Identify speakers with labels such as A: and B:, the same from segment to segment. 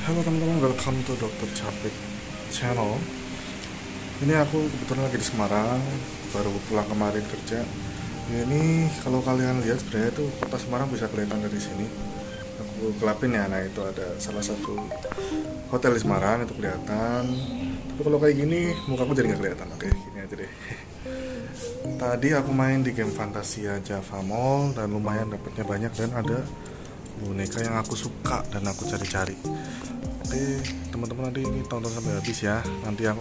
A: Halo teman-teman, welcome to Dr. Capit channel. Ini aku kebetulan lagi di Semarang, baru pulang kemarin kerja. Ini kalau kalian lihat sebenarnya itu kota Semarang bisa kelihatan dari sini. Aku gelapin ya, nah itu ada salah satu hotel di Semarang itu kelihatan. Tapi kalau kayak gini mukaku jadi nggak kelihatan. Oke, gini aja deh. Tadi aku main di game Fantasia Java Mall dan lumayan dapatnya banyak dan ada boneka yang aku suka dan aku cari-cari. Oke teman-teman, nanti ini tonton sampai habis ya. Nanti yang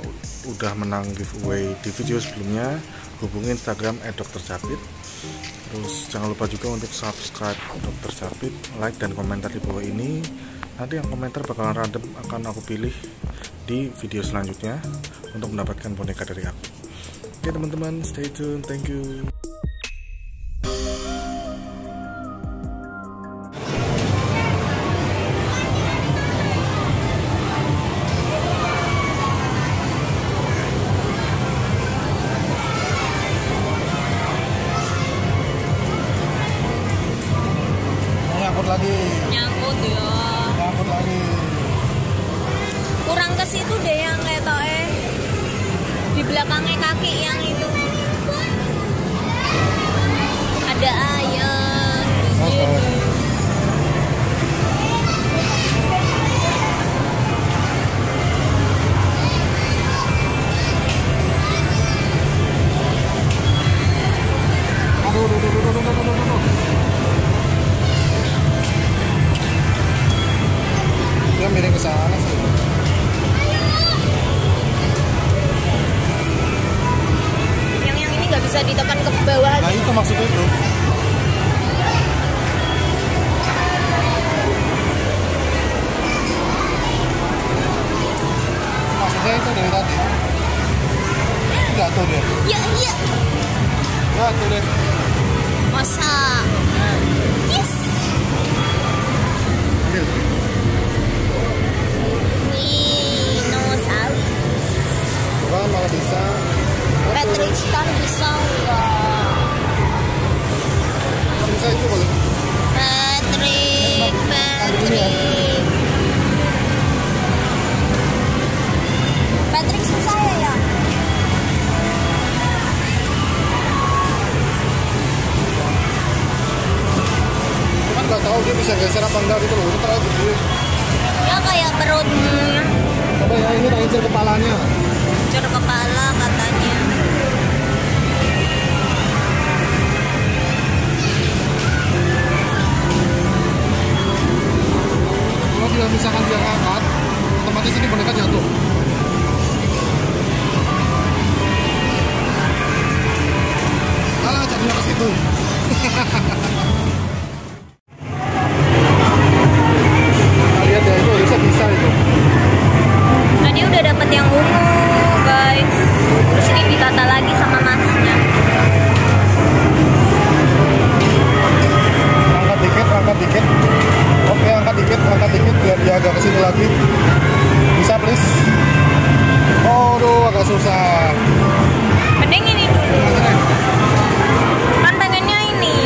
A: udah menang giveaway di video sebelumnya hubungi Instagram @drcapit. Terus jangan lupa juga untuk subscribe Dr. Capit, like dan komentar di bawah ini. Nanti yang komentar bakalan random akan aku pilih di video selanjutnya untuk mendapatkan boneka dari aku. Oke teman-teman, stay tune, thank you.
B: Nyangkut lagi. Kurang ke situ deh yang ketoknya di belakangnya kaki yang itu. Ada ayam di sini.
A: Dia miring ke sana sih.
B: Yang ini nggak bisa ditekan ke bawah.
A: Nah itu maksudnya itu. Maksudnya itu dari tadi. Jatuh deh.
B: Iya.
A: Jatuh deh.
B: Masa? Yes.
A: Coba malah bisa.
B: Patrick Star bisa nggak?
A: Bisa itu boleh.
B: Patrick. Patrick susah ya?
A: Cuman nggak tahu dia bisa geser apa enggak gitu loh. Itu terlalu gede.
B: Ya kayak perutmu ya.
A: Coba ya, ini tak incer kepalanya.
B: Incer kepala katanya.
A: Kalau dia misalkan dia ngangkat, otomatis ini boneka jatuh. Alah, jadinya ke situ. Lihat ya, itu bisa itu.
B: Tadi udah dapet yang ungu guys. Terus ini ditata lagi sama masnya.
A: Angkat dikit. Oke, angkat dikit biar dia agak kesini lagi. Bisa please. Oh, aduh, agak susah.
B: Mending ini dulu. Kan pengennya ini.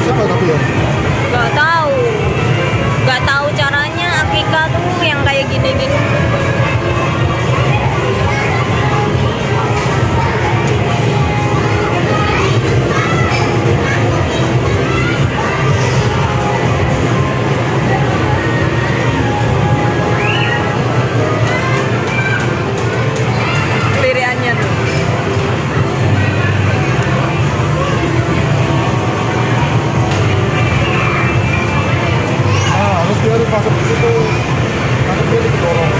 A: Siapa tapi ya?
B: Gak tahu caranya. Akika tuh yang kayak gini-gini. Pilihannya tuh.
A: Harus dia masuk ke situ. Nanti dia didorong.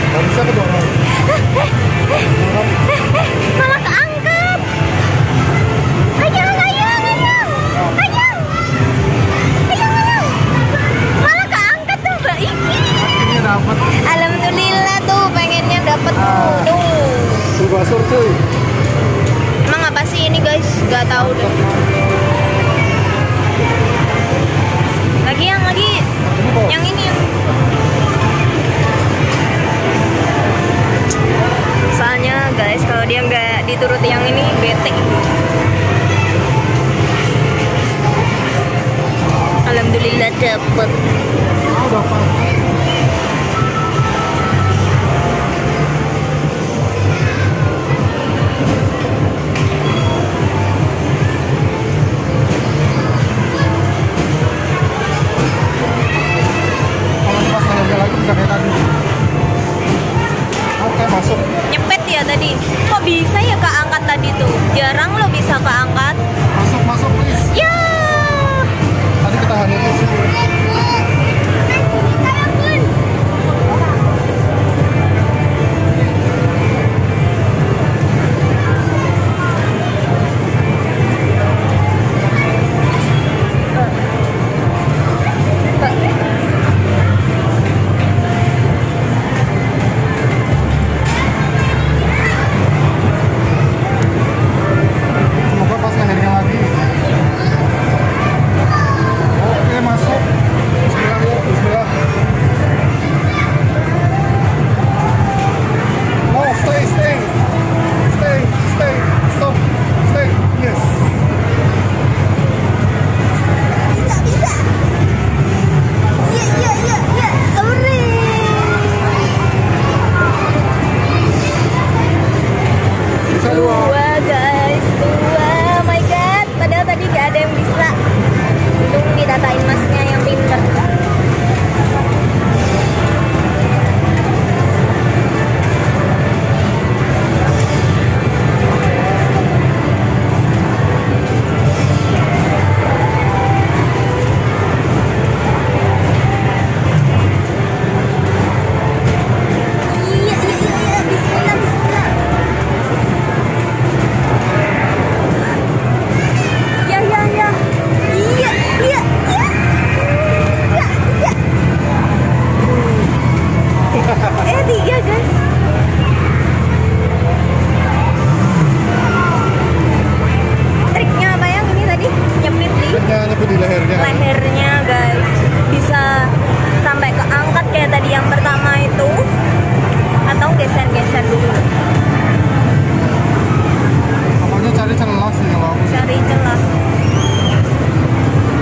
B: Gak dapet.
A: Udah pas. Kalau pas lehernya lagi bisa kayak tadi. Oke, masuk.
B: Nyepet ya tadi. Kok bisa ya keangkat tadi tuh? Jarang lo bisa keangkat.
A: Masuk please.
B: Ya.
A: Tadi kita hanya di sini. Semoga pas lehernya lagi. Oke, masuk. Bismillah yuk, bismillah. No, stay. Stop. Stay. Yes.
B: Bisa. Iya. Ore.
A: Bisa dua.
B: Dua guys, dua. Oh my god, padahal tadi gak ada yang bisa. Untung ditatain masnya yang pintar. Iya. Bismillah. Ya. Iya. Tiga guys. Triknya apa yang ini tadi? Nyepit di
A: Nyepit di lehernya.
B: lehernya guys. Bisa sampai keangkat kayak tadi yang pertama itu. Atau geser-geser dulu.
A: Pokoknya cari celah sih kalau aku.
B: Cari celah.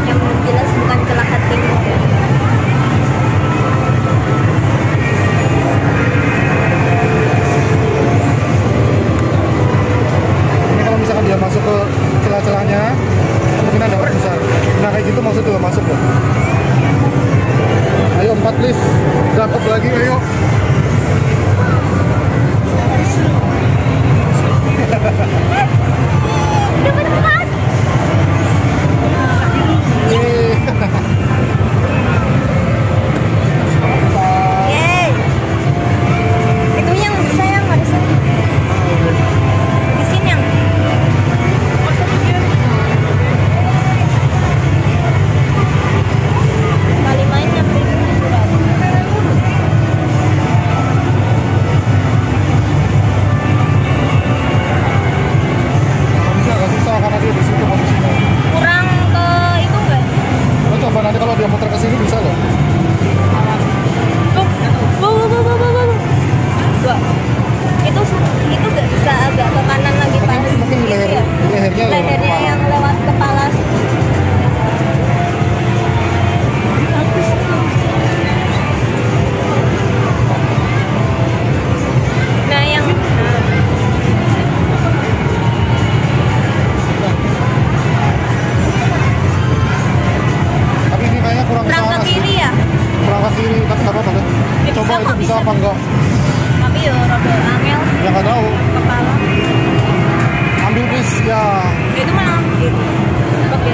B: Yang jelas bukan celah hatimu.
A: Ini kalau misalkan dia masuk ke celah-celahnya, kemungkinan dapat besar. Nah kayak gitu maksud tuh, masuk loh. Ayo 4 please, dapat lagi, ayo.
B: Dapat 4.
A: Yeay.
B: Yeay. Itu yang bisa yang harusnya. Di sini yang. Kali main nyampe dulu surat.
A: Bisa agak susah karena dia di situ posisinya.
B: Kurang ke itu enggak?
A: Lo coba nanti kalau dia muter ke sini bisa loh.
B: Enggak. Itu enggak bisa agak ke kanan lagi pas.
A: Mungkin
B: Gitu ya?
A: lehernya
B: Lehernya yang lewat kepala. Nah yang
A: Tapi ini kayaknya kurang
B: kurang ke
A: sana sih.
B: kiri ya.
A: Kurang ke kiri, tapi nggak apa-apa deh.
B: Ya,
A: Coba
B: bisa
A: itu
B: kok,
A: bisa
B: bisa.
A: apa enggak?
B: Tapi ya rada angel sih
A: Ya nggak tahu.
B: kepala.
A: Ambil please ya.
B: Itu malah gitu. Oke.